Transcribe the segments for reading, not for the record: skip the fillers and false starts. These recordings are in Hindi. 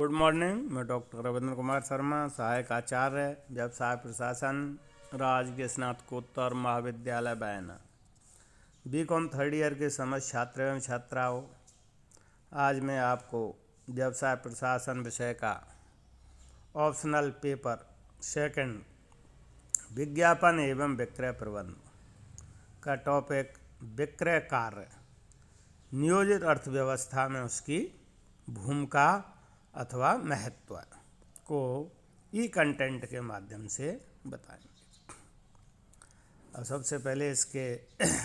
Good morning. मैं डॉक्टर रविंद्र कुमार शर्मा, सहायक आचार्य व्यवसाय प्रशासन, राजकीय स्नातकोत्तर महाविद्यालय बयाना। बीकॉम थर्ड ईयर के समस्त छात्र एवं छात्राओं, आज मैं आपको व्यवसाय प्रशासन विषय का ऑप्शनल पेपर सेकंड विज्ञापन एवं विक्रय प्रबंध का टॉपिक विक्रय कार्य नियोजित अर्थव्यवस्था में उसकी भूमिका अथवा महत्व को ई कंटेंट के माध्यम से बताएंगे। अब सबसे पहले इसके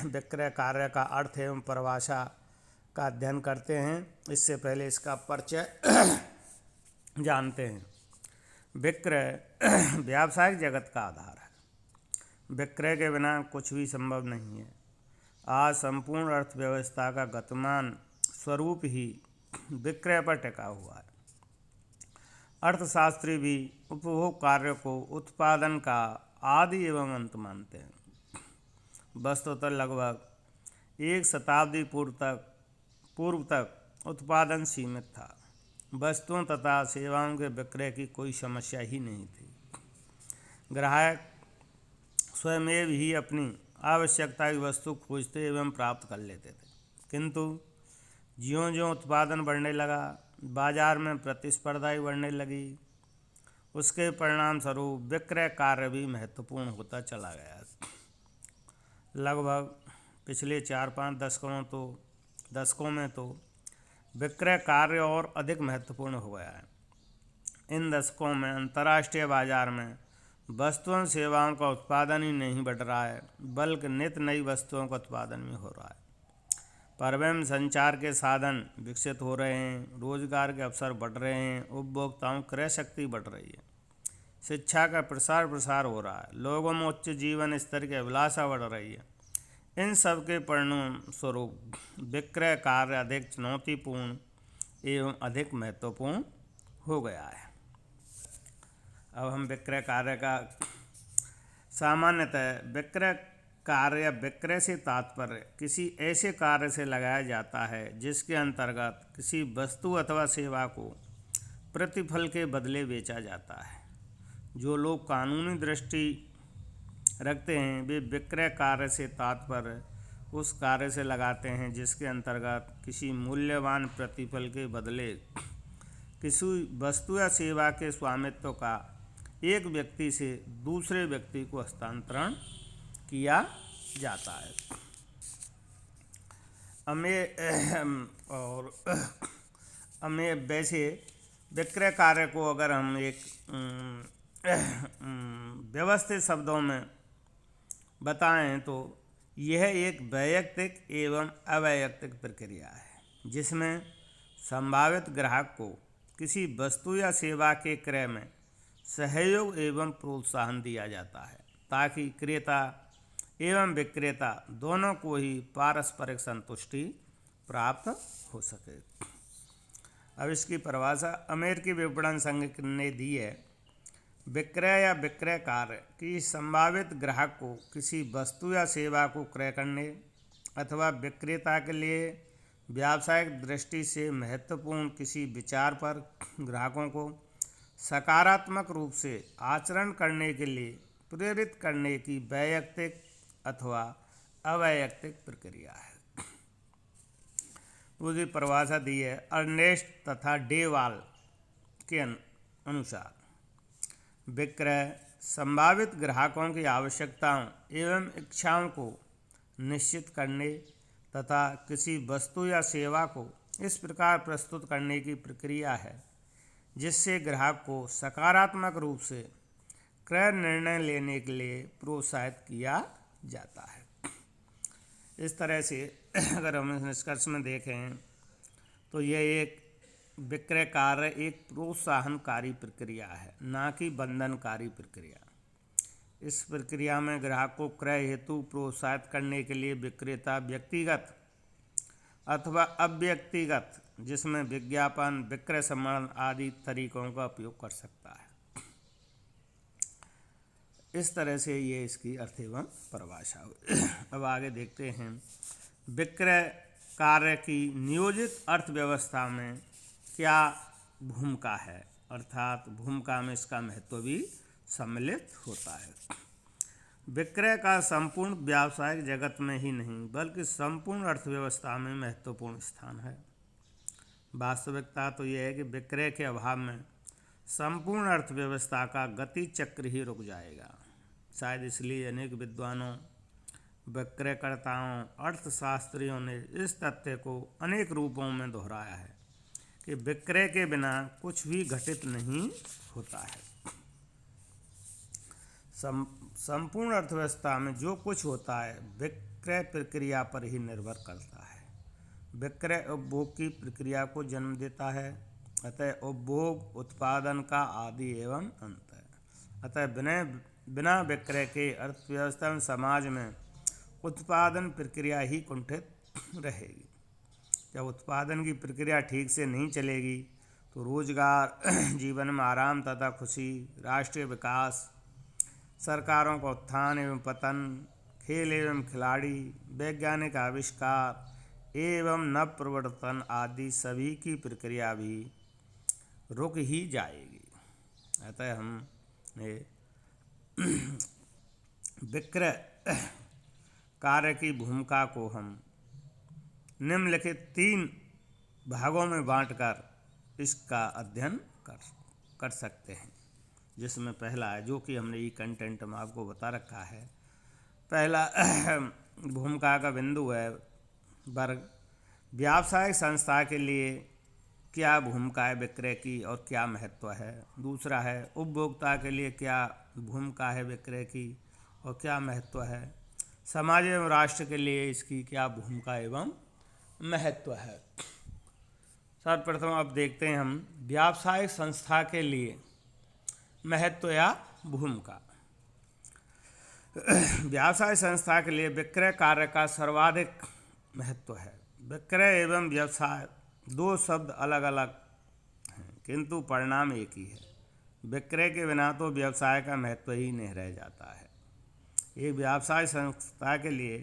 विक्रय कार्य का अर्थ एवं परिभाषा का अध्ययन करते हैं। इससे पहले इसका परिचय जानते हैं। विक्रय व्यावसायिक जगत का आधार है। विक्रय के बिना कुछ भी संभव नहीं है। आज संपूर्ण अर्थव्यवस्था का गतिमान स्वरूप ही विक्रय पर टिका हुआ है। अर्थशास्त्री भी उपभोग कार्य को उत्पादन का आदि एवं अंत मानते हैं। वस्तुतः लगभग एक शताब्दी पूर्व तक उत्पादन सीमित था। वस्तुओं तथा सेवाओं के विक्रय की कोई समस्या ही नहीं थी। ग्राहक स्वयं ही अपनी आवश्यकता की वस्तु खोजते एवं प्राप्त कर लेते थे। किंतु ज्यों-ज्यों उत्पादन बढ़ने लगा, बाजार में प्रतिस्पर्धा ही बढ़ने लगी। उसके परिणाम स्वरूप विक्रय कार्य भी महत्वपूर्ण होता चला गया। लगभग पिछले 4-5 दशकों में तो विक्रय कार्य और अधिक महत्वपूर्ण हो गया है। इन दशकों में अंतर्राष्ट्रीय बाजार में वस्तुओं सेवाओं का उत्पादन ही नहीं बढ़ रहा है, बल्कि नित नई वस्तुओं का उत्पादन भी हो रहा है। परिवहन संचार के साधन विकसित हो रहे हैं, रोजगार के अवसर बढ़ रहे हैं, उपभोक्ताओं की क्रय शक्ति बढ़ रही है, शिक्षा का प्रसार हो रहा है, लोगों में उच्च जीवन स्तर की अभिलाषा बढ़ रही है। इन सब के परिणाम स्वरूप विक्रय कार्य अधिक चुनौतीपूर्ण एवं अधिक महत्वपूर्ण हो गया है। अब हम विक्रय कार्य का सामान्यतः विक्रय कार्य विक्रय से तात्पर्य किसी ऐसे कार्य से लगाया जाता है जिसके अंतर्गत किसी वस्तु अथवा सेवा को प्रतिफल के बदले बेचा जाता है। जो लोग कानूनी दृष्टि रखते हैं वे विक्रय कार्य से तात्पर्य उस कार्य से लगाते हैं जिसके अंतर्गत किसी मूल्यवान प्रतिफल के बदले किसी वस्तु या सेवा के स्वामित्व का एक व्यक्ति से दूसरे व्यक्ति को हस्तांतरण किया जाता है। हमें वैसे विक्रय कार्य को अगर हम एक व्यवस्थित शब्दों में बताएं तो यह एक वैयक्तिक एवं अवैयक्तिक प्रक्रिया है जिसमें संभावित ग्राहक को किसी वस्तु या सेवा के क्रय में सहयोग एवं प्रोत्साहन दिया जाता है ताकि क्रेता एवं विक्रेता दोनों को ही पारस्परिक संतुष्टि प्राप्त हो सके। अब इसकी परिभाषा अमेरिकी विपणन संघ ने दी है। विक्रय या विक्रय कार्य कि संभावित ग्राहक को किसी वस्तु या सेवा को क्रय करने अथवा विक्रेता के लिए व्यावसायिक दृष्टि से महत्वपूर्ण किसी विचार पर ग्राहकों को सकारात्मक रूप से आचरण करने के लिए प्रेरित करने की वैयक्तिक अथवा अवैयक्तिक प्रक्रिया है। पूरी परिभाषा दी है अर्नेस्ट तथा डेवाल के अनुसार विक्रय संभावित ग्राहकों की आवश्यकताओं एवं इच्छाओं को निश्चित करने तथा किसी वस्तु या सेवा को इस प्रकार प्रस्तुत करने की प्रक्रिया है जिससे ग्राहक को सकारात्मक रूप से क्रय निर्णय लेने के लिए प्रोत्साहित किया जाता है। इस तरह से अगर हम इस निष्कर्ष में देखें तो यह एक विक्रय कार्य एक प्रोत्साहनकारी प्रक्रिया है, ना कि बंधनकारी प्रक्रिया। इस प्रक्रिया में ग्राहक को क्रय हेतु प्रोत्साहित करने के लिए विक्रेता व्यक्तिगत अथवा अव्यक्तिगत जिसमें विज्ञापन, विक्रय सम्मेलन आदि तरीकों का उपयोग कर सकता है। इस तरह से ये इसकी अर्थ एवं परिभाषा हुई। अब आगे देखते हैं विक्रय कार्य की नियोजित अर्थव्यवस्था में क्या भूमिका है, अर्थात भूमिका में इसका महत्व भी सम्मिलित होता है। विक्रय का संपूर्ण व्यावसायिक जगत में ही नहीं बल्कि संपूर्ण अर्थव्यवस्था में महत्वपूर्ण स्थान है। वास्तविकता तो यह है कि विक्रय के अभाव में संपूर्ण अर्थव्यवस्था का गति चक्र ही रुक जाएगा। शायद इसलिए अनेक विद्वानों, विक्रयकर्ताओं, अर्थशास्त्रियों ने इस तथ्य को अनेक रूपों में दोहराया है कि विक्रय के बिना कुछ भी घटित नहीं होता है। संपूर्ण अर्थव्यवस्था में जो कुछ होता है विक्रय प्रक्रिया पर ही निर्भर करता है। विक्रय उपभोग की प्रक्रिया को जन्म देता है, अतः उपभोग उत्पादन का आदि एवं अंत है। अतः बिना विक्रय के अर्थव्यवस्था में समाज में उत्पादन प्रक्रिया ही कुंठित रहेगी। जब उत्पादन की प्रक्रिया ठीक से नहीं चलेगी तो रोजगार, जीवन में आराम तथा खुशी, राष्ट्रीय विकास, सरकारों का उत्थान एवं पतन, खेल एवं खिलाड़ी, वैज्ञानिक आविष्कार एवं नव प्रवर्तन आदि सभी की प्रक्रिया भी रुक ही जाएगी। अतः हम विक्रय कार्य की भूमिका को हम निम्नलिखित 3 भागों में बांटकर इसका अध्ययन कर सकते हैं, जिसमें पहला है, जो कि हमने ये कंटेंट में आपको बता रखा है। पहला भूमिका का बिंदु है वर्ग, व्यावसायिक संस्था के लिए क्या भूमिका है विक्रय की और क्या महत्व है। दूसरा है उपभोक्ता के लिए क्या भूमिका है विक्रय की और क्या महत्व है। समाज एवं राष्ट्र के लिए इसकी क्या भूमिका एवं महत्व है। सर्वप्रथम अब देखते हैं हम व्यावसायिक संस्था के लिए महत्व या भूमिका। व्यावसायिक संस्था के लिए विक्रय कार्य का सर्वाधिक महत्व है। विक्रय एवं व्यवसाय 2 शब्द अलग अलग हैं, किंतु परिणाम एक ही है। विक्रय के बिना तो व्यवसाय का महत्व ही नहीं रह जाता है। एक व्यवसाय संस्था के लिए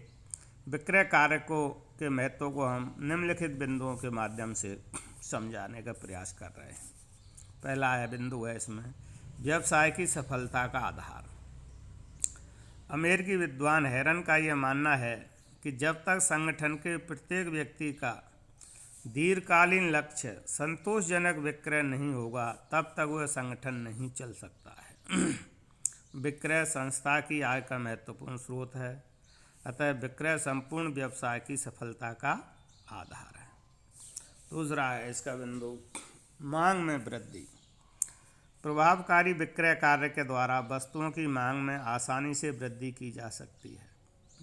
विक्रय कार्य के महत्व को हम निम्नलिखित बिंदुओं के माध्यम से समझाने का प्रयास कर रहे हैं। पहला है बिंदु है इसमें व्यवसाय की सफलता का आधार। अमेरिकी विद्वान हेरन का यह मानना है कि जब तक संगठन के प्रत्येक व्यक्ति का दीर्घकालीन लक्ष्य संतोषजनक विक्रय नहीं होगा तब तक वह संगठन नहीं चल सकता है। विक्रय संस्था की आय का महत्वपूर्ण स्रोत है, अतः विक्रय संपूर्ण व्यवसाय की सफलता का आधार है। दूसरा है इसका बिंदु मांग में वृद्धि। प्रभावकारी विक्रय कार्य के द्वारा वस्तुओं की मांग में आसानी से वृद्धि की जा सकती है।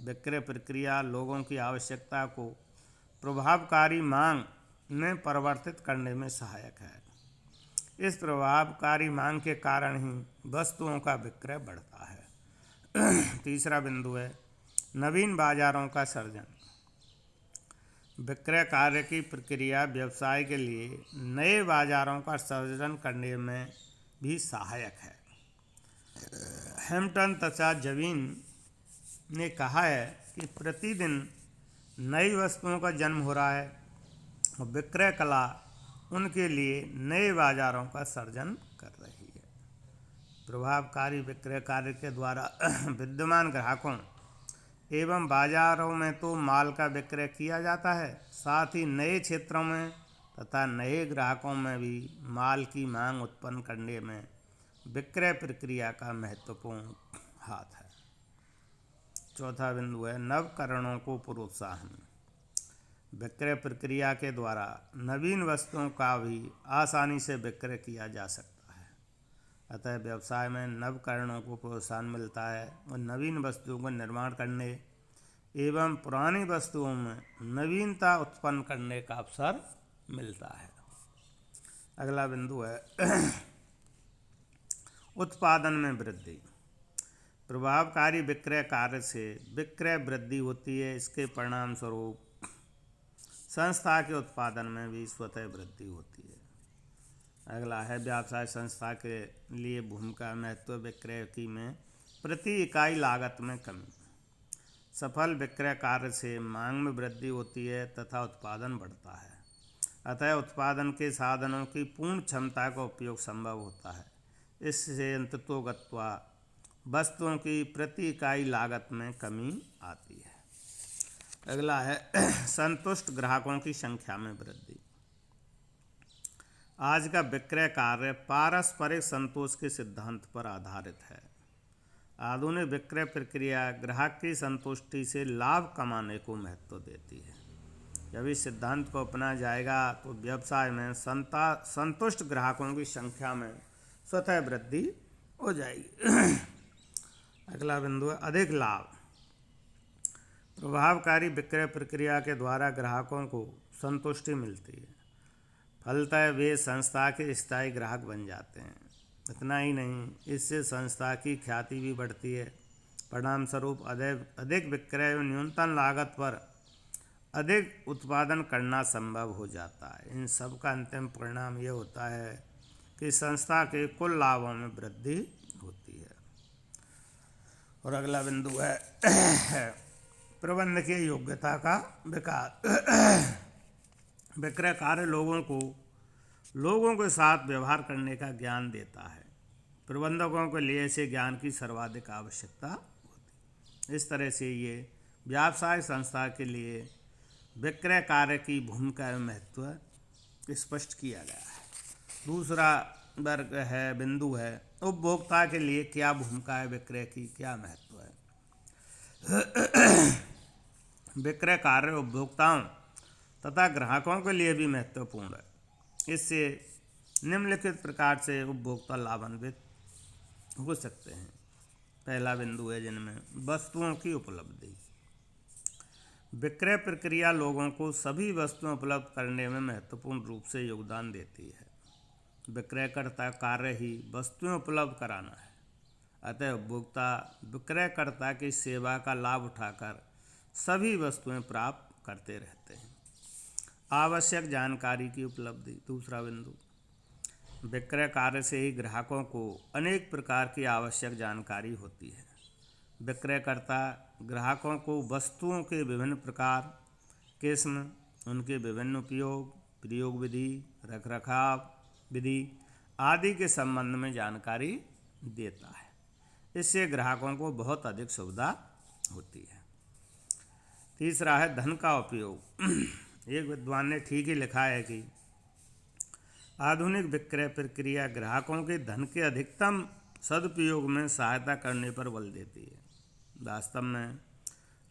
विक्रय प्रक्रिया लोगों की आवश्यकता को प्रभावकारी मांग में परिवर्तित करने में सहायक है। इस प्रभावकारी मांग के कारण ही वस्तुओं का विक्रय बढ़ता है। तीसरा बिंदु है नवीन बाजारों का सृजन। विक्रय कार्य की प्रक्रिया व्यवसाय के लिए नए बाजारों का सृजन करने में भी सहायक है। हैम्पटन तथा जवीन ने कहा है कि प्रतिदिन नई वस्तुओं का जन्म हो रहा है और विक्रय कला उनके लिए नए बाजारों का सृजन कर रही है। प्रभावकारी विक्रय कार्य के द्वारा विद्यमान ग्राहकों एवं बाजारों में तो माल का विक्रय किया जाता है, साथ ही नए क्षेत्रों में तथा नए ग्राहकों में भी माल की मांग उत्पन्न करने में विक्रय प्रक्रिया का महत्वपूर्ण हाथ है। चौथा बिंदु है नवकरणों को प्रोत्साहन। विक्रय प्रक्रिया के द्वारा नवीन वस्तुओं का भी आसानी से विक्रय किया जा सकता है, अतः व्यवसाय में नवकरणों को प्रोत्साहन मिलता है और नवीन वस्तुओं का निर्माण करने एवं पुरानी वस्तुओं में नवीनता उत्पन्न करने का अवसर मिलता है। अगला बिंदु है उत्पादन में वृद्धि। प्रभावकारी विक्रय कार्य से विक्रय वृद्धि होती है, इसके परिणाम स्वरूप संस्था के उत्पादन में भी स्वतः वृद्धि होती है। अगला है व्यवसाय संस्था के लिए भूमिका महत्व विक्रय की में प्रति इकाई लागत में कमी। सफल विक्रय कार्य से मांग में वृद्धि होती है तथा उत्पादन बढ़ता है। अतः उत्पादन के साधनों की पूर्ण क्षमता का उपयोग संभव होता है। इससे अंततो गत्वा वस्तुओं की प्रति इकाई लागत में कमी आती है। अगला है संतुष्ट ग्राहकों की संख्या में वृद्धि। आज का विक्रय कार्य पारस्परिक संतोष के सिद्धांत पर आधारित है। आधुनिक विक्रय प्रक्रिया ग्राहक की संतुष्टि से लाभ कमाने को महत्व देती है। जब इस सिद्धांत को अपनाया जाएगा तो व्यवसाय में संतुष्ट ग्राहकों की संख्या में स्वतः वृद्धि हो जाएगी। अगला बिंदु है अधिक लाभ। प्रभावकारी विक्रय प्रक्रिया के द्वारा ग्राहकों को संतुष्टि मिलती है, फलतः वे संस्था के स्थायी ग्राहक बन जाते हैं। इतना ही नहीं, इससे संस्था की ख्याति भी बढ़ती है। परिणाम स्वरूप अधिक विक्रय और न्यूनतम लागत पर अधिक उत्पादन करना संभव हो जाता है। इन सब का अंतिम परिणाम यह होता है कि संस्था के कुल लाभों में वृद्धि होती है। और अगला बिंदु है प्रबंधकीय योग्यता का विकास। विक्रय कार्य लोगों के साथ व्यवहार करने का ज्ञान देता है। प्रबंधकों के लिए ऐसे ज्ञान की सर्वाधिक आवश्यकता होती है। इस तरह से ये व्यावसायिक संस्था के लिए विक्रय कार्य की भूमिका एवं महत्व स्पष्ट किया गया है। दूसरा वर्ग है, बिंदु है उपभोक्ता के लिए क्या भूमिका है, विक्रय की क्या महत्व है। विक्रय कार्य उपभोक्ताओं तथा ग्राहकों के लिए भी महत्वपूर्ण है। इससे निम्नलिखित प्रकार से उपभोक्ता लाभान्वित हो सकते हैं। पहला बिंदु है जिनमें वस्तुओं की उपलब्धि। विक्रय प्रक्रिया लोगों को सभी वस्तुएं उपलब्ध करने में महत्वपूर्ण रूप से योगदान देती है। विक्रयकर्ता कार्य ही वस्तुएं उपलब्ध कराना है, अतः उपभोक्ता विक्रयकर्ता की सेवा का लाभ उठाकर सभी वस्तुएं प्राप्त करते रहते हैं। आवश्यक जानकारी की उपलब्धि। दूसरा बिंदु, विक्रय कार्य से ही ग्राहकों को अनेक प्रकार की आवश्यक जानकारी होती है। विक्रयकर्ता ग्राहकों को वस्तुओं के विभिन्न प्रकार, किस्म, उनके विभिन्न उपयोग, प्रयोग विधि, रखरखाव विधि आदि के संबंध में जानकारी देता है। इससे ग्राहकों को बहुत अधिक सुविधा होती है। तीसरा है धन का उपयोग। एक विद्वान ने ठीक ही लिखा है कि आधुनिक विक्रय प्रक्रिया ग्राहकों के धन के अधिकतम सदुपयोग में सहायता करने पर बल देती है। वास्तव में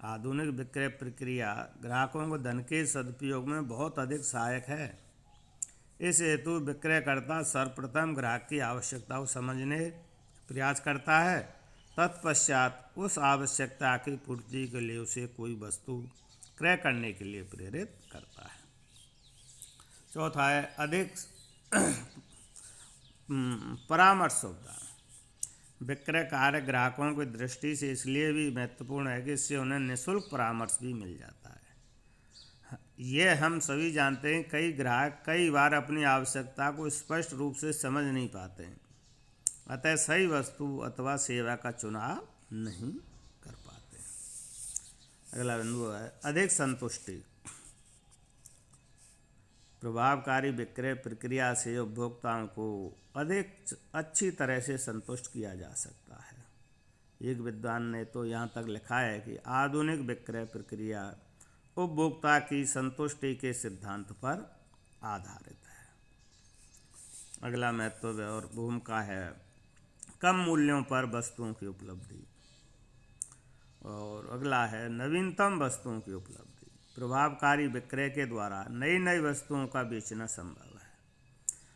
आधुनिक विक्रय प्रक्रिया ग्राहकों को धन के सदुपयोग में बहुत अधिक सहायक है। इस हेतु विक्रयकर्ता सर्वप्रथम ग्राहक की आवश्यकता को समझने प्रयास करता है, तत्पश्चात उस आवश्यकता की पूर्ति के लिए उसे कोई वस्तु क्रय करने के लिए प्रेरित करता है। चौथा है अधिक परामर्श सुविधा। विक्रय कार्य ग्राहकों की दृष्टि से इसलिए भी महत्वपूर्ण है कि इससे उन्हें निःशुल्क परामर्श भी मिल जाता है। ये हम सभी जानते हैं, कई ग्राहक कई बार अपनी आवश्यकता को स्पष्ट रूप से समझ नहीं पाते हैं, अतः सही वस्तु अथवा सेवा का चुनाव नहीं कर पाते। अगला बिंदु है अधिक संतुष्टि। प्रभावकारी विक्रय प्रक्रिया से उपभोक्ताओं को अधिक अच्छी तरह से संतुष्ट किया जा सकता है। एक विद्वान ने तो यहाँ तक लिखा है कि आधुनिक विक्रय प्रक्रिया उपभोक्ता की संतुष्टि के सिद्धांत पर आधारित है। अगला महत्व और भूमिका है कम मूल्यों पर वस्तुओं की उपलब्धि। और अगला है नवीनतम वस्तुओं की उपलब्धि। प्रभावकारी विक्रय के द्वारा नई नई वस्तुओं का बेचना संभव है,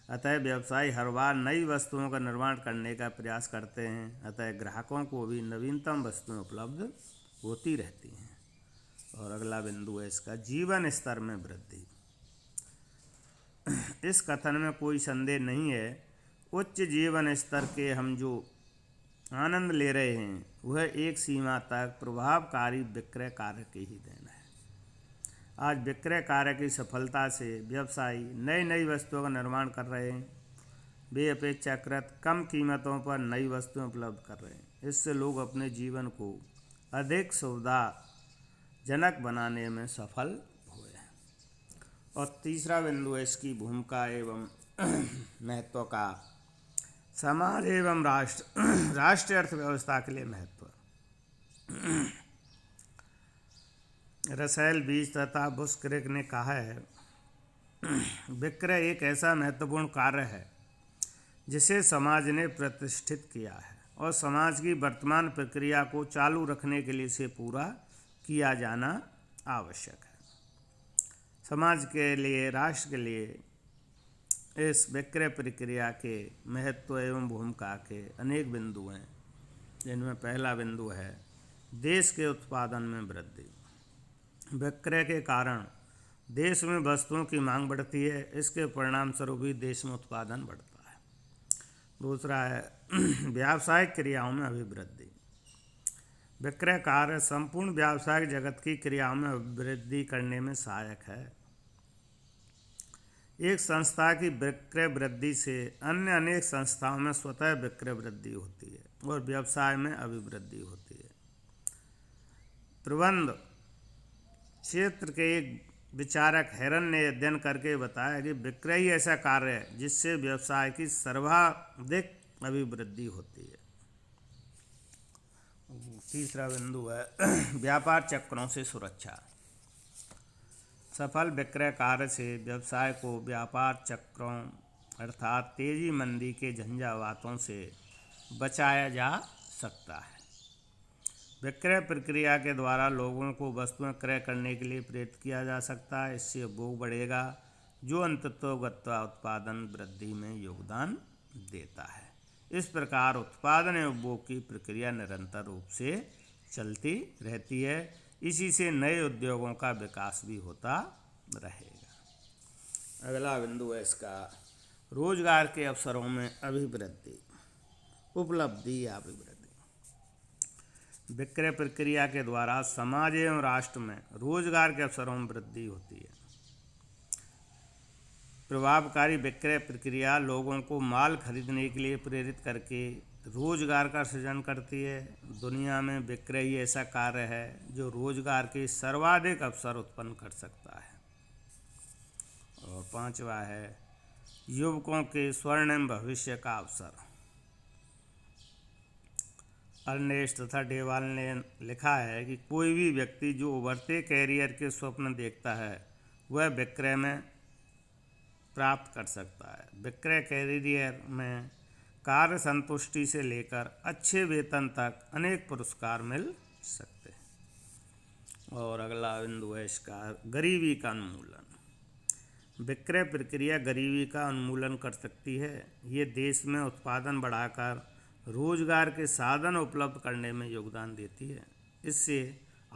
अतः व्यवसायी हर बार नई वस्तुओं का निर्माण करने का प्रयास करते हैं, अतः ग्राहकों को भी नवीनतम वस्तुएं उपलब्ध होती रहती हैं। और अगला बिंदु है इसका जीवन स्तर में वृद्धि। इस कथन में कोई संदेह नहीं है, उच्च जीवन स्तर के हम जो आनंद ले रहे हैं वह एक सीमा तक प्रभावकारी विक्रय कार्य की ही देन है। आज विक्रय कार्य की सफलता से व्यवसायी नई नई वस्तुओं का निर्माण कर रहे हैं। वे अपेक्षाकृत कम कीमतों पर नई वस्तुएं उपलब्ध कर रहे हैं। इससे लोग अपने जीवन को अधिक सुविधाजनक बनाने में सफल हुए हैं। और तीसरा बिंदु है इसकी भूमिका एवं महत्व का। समाज एवं राष्ट्रीय अर्थव्यवस्था के लिए महत्व। रसेल बीज तथा बुस्क्रिक ने कहा है, विक्रय एक ऐसा महत्वपूर्ण कार्य है जिसे समाज ने प्रतिष्ठित किया है और समाज की वर्तमान प्रक्रिया को चालू रखने के लिए इसे पूरा किया जाना आवश्यक है। समाज के लिए, राष्ट्र के लिए इस विक्रय प्रक्रिया के महत्व एवं भूमिका के अनेक बिंदु हैं, जिनमें पहला बिंदु है देश के उत्पादन में वृद्धि। विक्रय के कारण देश में वस्तुओं की मांग बढ़ती है, इसके परिणाम स्वरूप ही देश में उत्पादन बढ़ता है। दूसरा है व्यावसायिक क्रियाओं में अभिवृद्धि। विक्रय कार्य संपूर्ण व्यावसायिक जगत की क्रियाओं में वृद्धि करने में सहायक है। एक संस्था की विक्रय वृद्धि से अन्य अनेक संस्थाओं में स्वतः विक्रय वृद्धि होती है और व्यवसाय में अभिवृद्धि होती है। प्रबंध क्षेत्र के एक विचारक हेरन ने अध्ययन करके बताया कि विक्रय ही ऐसा कार्य है जिससे व्यवसाय की सर्वाधिक अभिवृद्धि होती है। तीसरा बिंदु है व्यापार चक्रों से सुरक्षा। सफल विक्रय कार्य से व्यवसाय को व्यापार चक्रों अर्थात तेजी मंदी के झंझावातों से बचाया जा सकता है। विक्रय प्रक्रिया के द्वारा लोगों को वस्तुएं क्रय करने के लिए प्रेरित किया जा सकता है। इससे उपभोग बढ़ेगा जो अंततोगत्वा उत्पादन वृद्धि में योगदान देता है। इस प्रकार उत्पादन एवं उपभोग की प्रक्रिया निरंतर रूप से चलती रहती है। इसी से नए उद्योगों का विकास भी होता रहेगा। अगला बिंदु है इसका रोजगार के अवसरों में अभिवृद्धि, उपलब्धि या अभिवृद्धि। विक्रय प्रक्रिया के द्वारा समाज एवं राष्ट्र में रोजगार के अवसरों में वृद्धि होती है। प्रभावकारी विक्रय प्रक्रिया लोगों को माल खरीदने के लिए प्रेरित करके रोजगार का सृजन करती है। दुनिया में विक्रय ही ऐसा कार्य है जो रोजगार के सर्वाधिक अवसर उत्पन्न कर सकता है। और पांचवा है युवकों के स्वर्णिम भविष्य का अवसर। अर्नेस्ट तथा डेवाल ने लिखा है कि कोई भी व्यक्ति जो उभरते कैरियर के स्वप्न देखता है वह विक्रय में प्राप्त कर सकता है। विक्रय कैरियर में कार्य संतुष्टि से लेकर अच्छे वेतन तक अनेक पुरस्कार मिल सकते हैं। और अगला बिंदु है इसका गरीबी का उन्मूलन। विक्रय प्रक्रिया गरीबी का उन्मूलन कर सकती है। ये देश में उत्पादन बढ़ाकर रोजगार के साधन उपलब्ध करने में योगदान देती है। इससे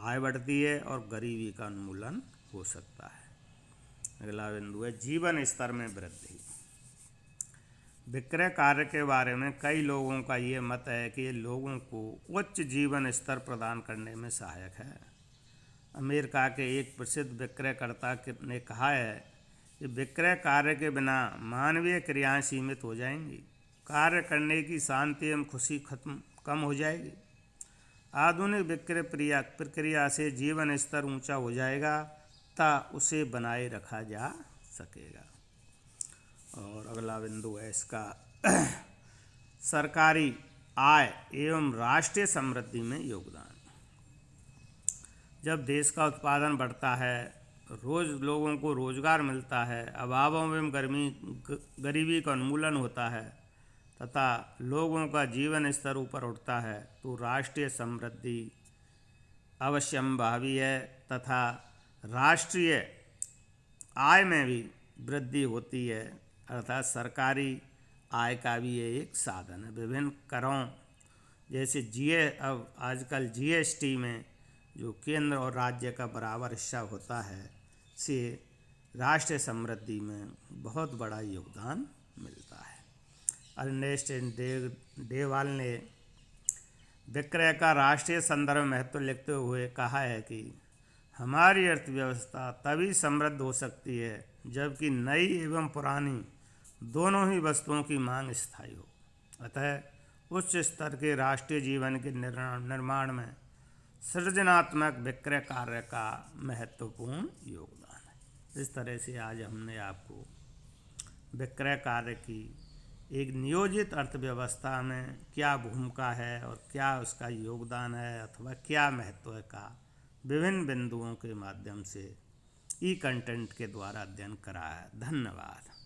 आय बढ़ती है और गरीबी का उन्मूलन हो सकता है। अगला बिंदु है जीवन स्तर में वृद्धि। विक्रय कार्य के बारे में कई लोगों का ये मत है कि ये लोगों को उच्च जीवन स्तर प्रदान करने में सहायक है। अमेरिका के एक प्रसिद्ध विक्रयकर्ता ने कहा है कि विक्रय कार्य के बिना मानवीय क्रियाएं सीमित हो जाएंगी, कार्य करने की शांति एवं खुशी कम हो जाएगी। आधुनिक विक्रय प्रक्रिया से जीवन स्तर ऊंचा हो जाएगा तथा उसे बनाए रखा जा सकेगा। और अगला बिंदु है इसका सरकारी आय एवं राष्ट्रीय समृद्धि में योगदान। जब देश का उत्पादन बढ़ता है, लोगों को रोजगार मिलता है, अभावों एवं गरीबी का उन्मूलन होता है तथा लोगों का जीवन स्तर ऊपर उठता है तो राष्ट्रीय समृद्धि अवश्यंभावी है तथा राष्ट्रीय आय में भी वृद्धि होती है। अर्थात सरकारी आय का भी ये एक साधन है। विभिन्न करों जैसे अब आजकल जीएसटी में जो केंद्र और राज्य का बराबर हिस्सा होता है से राष्ट्रीय समृद्धि में बहुत बड़ा योगदान मिलता है। अर्नेस्ट डेवाल ने विक्रय का राष्ट्रीय संदर्भ में महत्व लिखते हुए कहा है कि हमारी अर्थव्यवस्था तभी समृद्ध हो सकती है जबकि नई एवं पुरानी दोनों ही वस्तुओं की मांग स्थायी हो। अतः उच्च स्तर के राष्ट्रीय जीवन के निर्माण में सृजनात्मक विक्रय कार्य का महत्वपूर्ण योगदान है। इस तरह से आज हमने आपको विक्रय कार्य की एक नियोजित अर्थव्यवस्था में क्या भूमिका है और क्या उसका योगदान है अथवा क्या महत्व है का विभिन्न बिंदुओं के माध्यम से ई कंटेंट के द्वारा अध्ययन कराया। धन्यवाद।